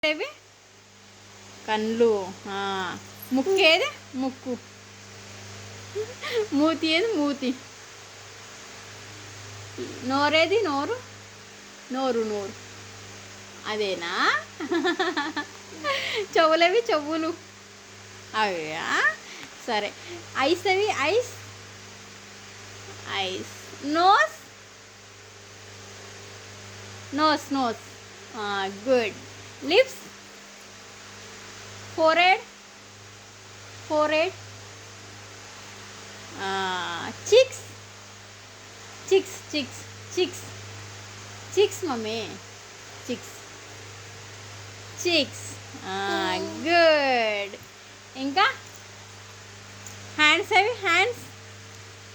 ఏవి కళ్ళు. ముక్కు ఏది ముక్కు. మూతి ఏది మూతి. నోరేది నోరు నోరు నోరు అదేనా. చెవులవి చెవులు అవా. సరే ఐస్ అవి eyes eyes. Nose nose nose good. Lips forehead forehead. Cheeks cheeks cheeks cheeks cheeks mummy cheeks cheeks good. ఇంకా హ్యాండ్స్ అవి హ్యాండ్స్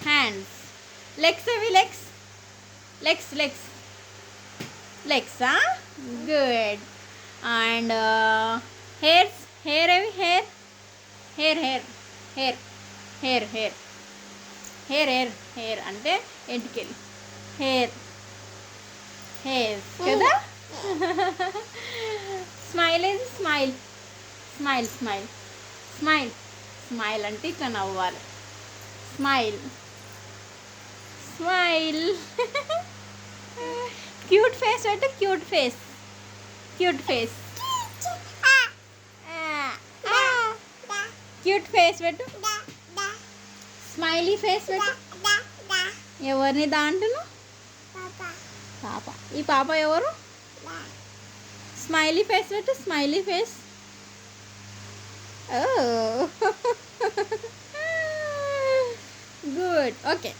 హ్యాండ్స్. లెగ్స్ అవి లెగ్స్ లెగ్స్ లెగ్స్ లెగ్సా గుడ్. అండ్ హెయిర్స్ హెయిర్ అవి hair hair hair hair hair hair hair hair hair అంటే ఎంటికెళ్ళి hair hair కదా. Smile ఏది smile smile smile smile smile అంటే ఇట్లా నవ్వాలి. Smile smile. క్యూట్ ఫేస్ అంటే cute face cute face cute face పెట్టు. స్మైలీ ఫేస్ పెట్టు. ఎవరిని దాంటును పాప. ఈ పాప ఎవరు. స్మైలీ ఫేస్ పెట్టు స్మైలీ ఫేస్. Good okay.